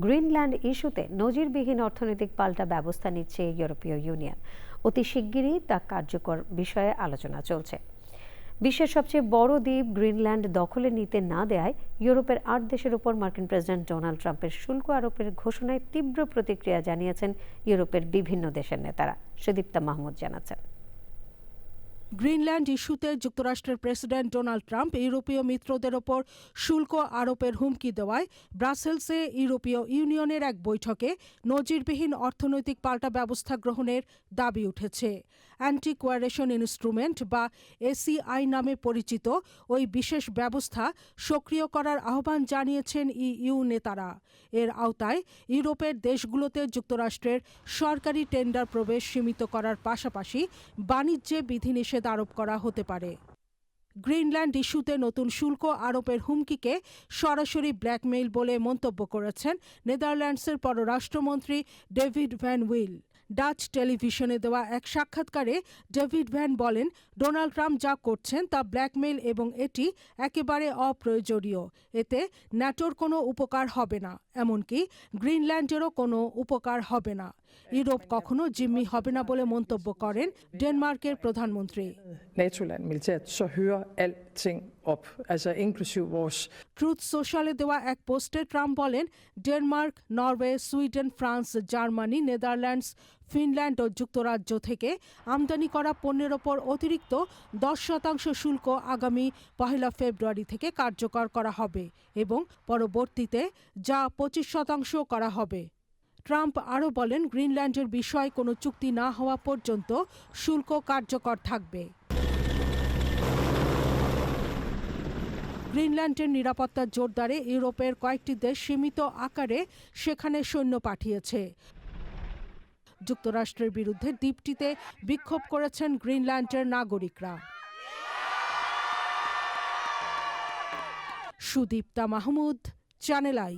Greenland ইস্যুতে নজিরবিহীন অর্থনৈতিক পাল্টা ব্যবস্থা নিচ্ছে ইউরোপীয় ইউনিয়ন। অতি শিগগিরই তা কার্যকর বিষয়ে আলোচনা চলছে। বিশ্বের সবচেয়ে বড় দ্বীপ গ্রিনল্যান্ড দখলে নিতে না দেয়ায় ইউরোপের ৮ দেশের উপর মার্কিন প্রেসিডেন্ট ডোনাল্ড ট্রাম্পের শুল্ক আরোপের ঘোষণায় তীব্র প্রতিক্রিয়া জানিয়েছেন ইউরোপের বিভিন্ন দেশের নেতারা। সুদীপ্তা মাহমুদ জানাচ্ছেন। গ্রিনল্যান্ড ইস্যুতে যুক্তরাষ্ট্রের প্রেসিডেন্ট ডোনাল্ড ট্রাম্প ইউরোপীয় মিত্রদের ওপর শুল্ক আরোপের হুমকি দেওয়ায় ব্রাসেলসে ইউরোপীয় ইউনিয়নের এক বৈঠকে নজিরবিহীন অর্থনৈতিক পাল্টা ব্যবস্থা গ্রহণের দাবি উঠেছে। অ্যান্টি কোয়ারেশন ইনস্ট্রুমেন্ট বা এসিআই নামে পরিচিত ওই বিশেষ ব্যবস্থা সক্রিয় করার আহ্বান জানিয়েছেন ইইউ নেতারা। এর আওতায় ইউরোপের দেশগুলোতে যুক্তরাষ্ট্রের সরকারি টেন্ডার প্রবেশ সীমিত করার পাশাপাশি বাণিজ্যে বিধিনিষেধ আরোপ করা হতে পারে। গ্রিনল্যান্ড ইস্যুতে নতুন শুল্ক আরোপের হুমকিকে সরাসরি ব্ল্যাকমেইল বলে মন্তব্য করেছেন নেদারল্যান্ডসের পররাষ্ট্রমন্ত্রী ডেভিড ভ্যান উইল। ডাচ টেলিভিশনে দেওয়া এক সাক্ষাৎকারে ডেভিড ভ্যান বলেন, ডোনাল্ড ট্রাম্প যা করছেন তা ব্ল্যাকমেইল এবং এটি একেবারে অপ্রয়োজনীয়। এতে ন্যাটোর কোনো উপকার হবে না, এমনকি গ্রিনল্যান্ডেরও কোনো উপকার হবে না। ইউরোপ কখনো জিম্মি হবে না বলে মন্তব্য করেন ডেনমার্কের প্রধানমন্ত্রী। NATO-land militært, så hører alting op, altså inklusiv vores. Truth সোশ্যালে দেওয়া এক পোস্টে ট্রাম্প বলেন, Denmark, Norway, Sweden, France, Germany, Netherlands, Finland ও যুক্তরাজ্য থেকে আমদানি করা পণ্যের ওপর অতিরিক্ত 10% শুল্ক আগামী 1 ফেব্রুয়ারি থেকে কার্যকর করা হবে এবং পরবর্তীতে যা 25% করা হবে। ট্রাম্প আরও বলেন, গ্রিনল্যান্ডের বিষয়ে কোনো চুক্তি না হওয়া পর্যন্ত শুল্ক কার্যকর থাকবে। গ্রিনল্যান্ডের নিরাপত্তা জোরদারে ইউরোপের কয়েকটি দেশ সীমিত আকারে সেখানে সৈন্য পাঠিয়েছে। যুক্তরাষ্ট্রের বিরুদ্ধে দ্বীপটিতে বিক্ষোভ করেছেন গ্রিনল্যান্ডের নাগরিকরা। Sudipta Mahmud, channel I.